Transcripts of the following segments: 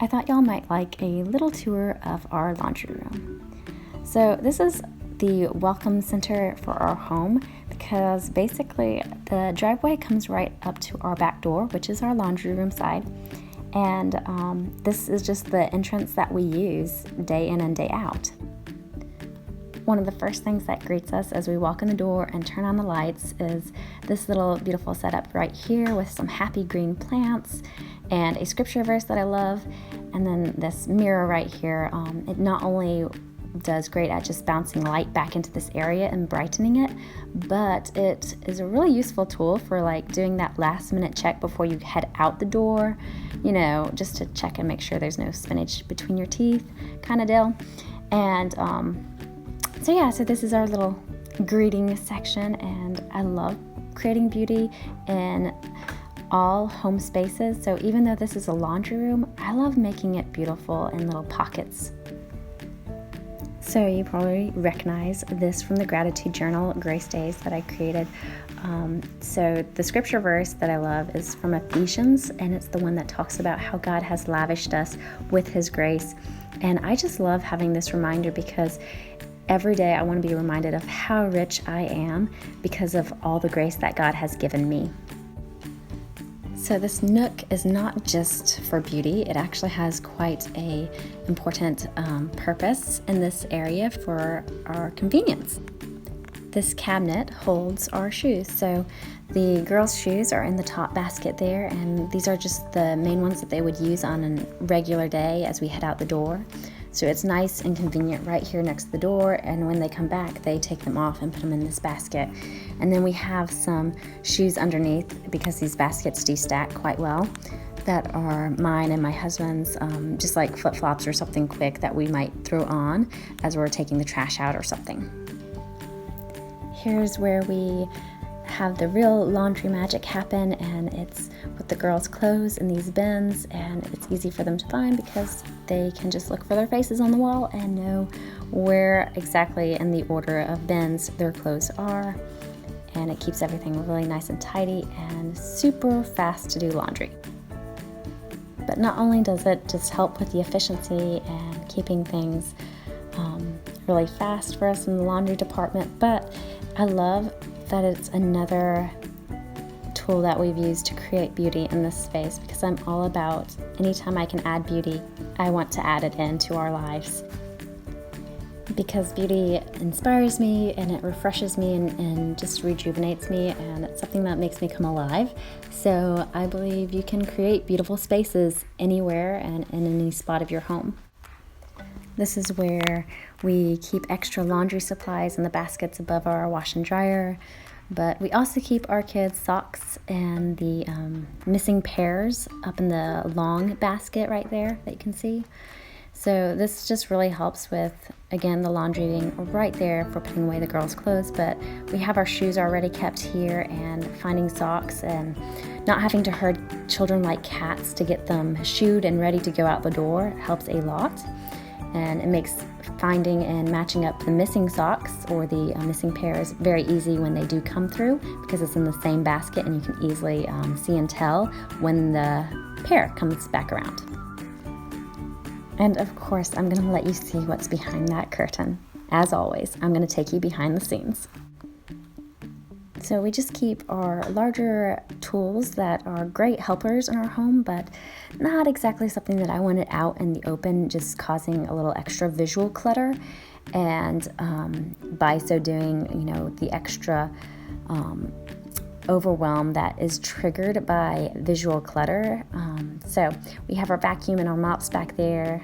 I thought y'all might like a little tour of our laundry room. So this is the welcome center for our home because basically the driveway comes right up to our back door, which is our laundry room side. And this is just the entrance that we use day in and day out. One of the first things that greets us as we walk in the door and turn on the lights is this little beautiful setup right here with some happy green plants and a scripture verse that I love, and then this mirror right here. It not only does great at just bouncing light back into this area and brightening it, but it is a really useful tool for like doing that last minute check before you head out the door, just to check and make sure there's no spinach between your teeth kind of deal. And so this is our little greeting section, and I love creating beauty in all home spaces. So even though this is a laundry room, I love making it beautiful in little pockets. So you probably recognize this from the gratitude journal, Grace Days, that I created. So the scripture verse that I love is from Ephesians, and it's the one that talks about how God has lavished us with His grace. And I just love having this reminder because every day I want to be reminded of how rich I am because of all the grace that God has given me. So this nook is not just for beauty, it actually has quite a important purpose in this area for our convenience. This cabinet holds our shoes. So the girls' shoes are in the top basket there, and these are just the main ones that they would use on a regular day as we head out the door. So it's nice and convenient right here next to the door, and when they come back, they take them off and put them in this basket. And then we have some shoes underneath because these baskets do stack quite well that are mine and my husband's, just like flip-flops or something quick that we might throw on as we're taking the trash out or something. Here's where we have the real laundry magic happen, and it's with the girls' clothes in these bins, and it's easy for them to find because they can just look for their faces on the wall and know where exactly in the order of bins their clothes are, and it keeps everything really nice and tidy and super fast to do laundry. But not only does it just help with the efficiency and keeping things really fast for us in the laundry department, but I love that it's another tool that we've used to create beauty in this space, because I'm all about anytime I can add beauty, I want to add it into our lives. Because beauty inspires me and it refreshes me and just rejuvenates me, and it's something that makes me come alive. So I believe you can create beautiful spaces anywhere and in any spot of your home. This is where we keep extra laundry supplies in the baskets above our wash and dryer, but we also keep our kids' socks and the missing pairs up in the long basket right there that you can see. So this just really helps with, again, the laundry being right there for putting away the girls' clothes, but we have our shoes already kept here, and finding socks and not having to herd children like cats to get them shoed and ready to go out the door helps a lot. And it makes finding and matching up the missing socks or the missing pairs very easy when they do come through, because it's in the same basket and you can easily see and tell when the pair comes back around. And of course, I'm going to let you see what's behind that curtain. As always, I'm going to take you behind the scenes. So we just keep our larger tools that are great helpers in our home, but not exactly something that I wanted out in the open, just causing a little extra visual clutter. And by so doing, the extra overwhelm that is triggered by visual clutter. So we have our vacuum and our mops back there.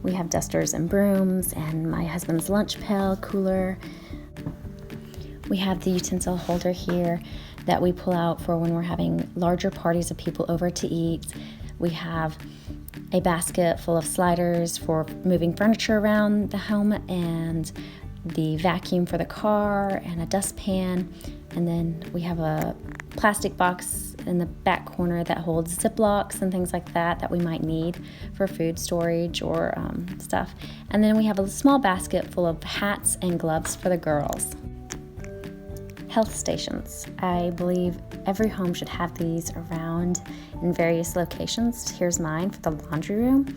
We have dusters and brooms and my husband's lunch pail, cooler. We have the utensil holder here that we pull out for when we're having larger parties of people over to eat. We have a basket full of sliders for moving furniture around the home, and the vacuum for the car, and a dustpan. And then we have a plastic box in the back corner that holds Ziplocs and things like that we might need for food storage or stuff. And then we have a small basket full of hats and gloves for the girls. health stations. I believe every home should have these around in various locations. Here's mine for the laundry room.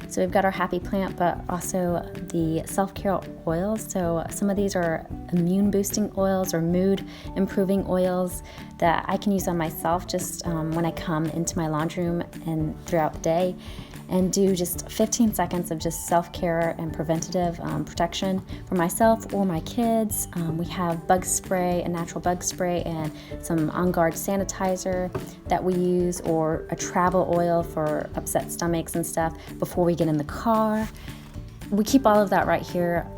So we've got our happy plant, but also the self-care oils. So some of these are immune boosting oils or mood improving oils that I can use on myself just when I come into my laundry room and throughout the day, and do just 15 seconds of just self-care and preventative protection for myself or my kids. We have bug spray, a natural bug spray, and some On Guard sanitizer that we use, or a travel oil for upset stomachs and stuff before we get in the car. We keep all of that right here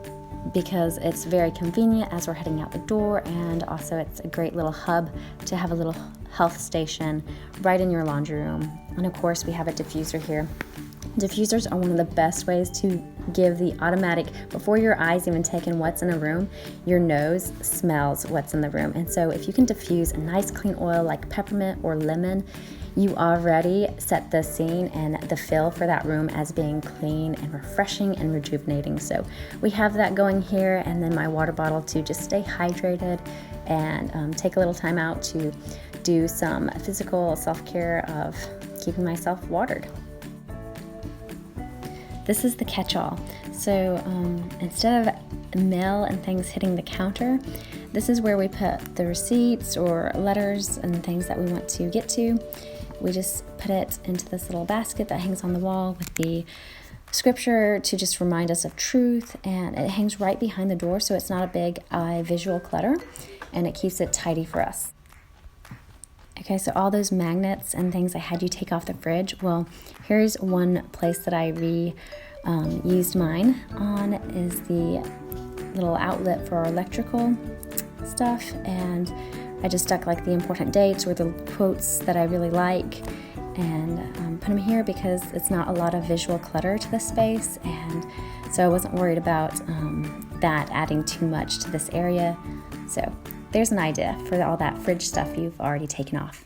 because it's very convenient as we're heading out the door, and also it's a great little hub to have a little health station right in your laundry room. And of course we have a diffuser here. Diffusers are one of the best ways to give the automatic, before your eyes even take in what's in a room, your nose smells what's in the room. And so if you can diffuse a nice clean oil like peppermint or lemon, you already set the scene and the feel for that room as being clean and refreshing and rejuvenating. So we have that going here, and then my water bottle to just stay hydrated and take a little time out to do some physical self-care of keeping myself watered. This is the catch-all. So instead of mail and things hitting the counter, this is where we put the receipts or letters and things that we want to get to. We just put it into this little basket that hangs on the wall with the scripture to just remind us of truth, and it hangs right behind the door, so it's not a big eye visual clutter, and it keeps it tidy for us. Okay, so all those magnets and things I had you take off the fridge, well, here's one place that I used mine on, is the little outlet for our electrical stuff, and I just stuck like the important dates or the quotes that I really like, and put them here because it's not a lot of visual clutter to the space, and so I wasn't worried about that adding too much to this area. So there's an idea for all that fridge stuff you've already taken off.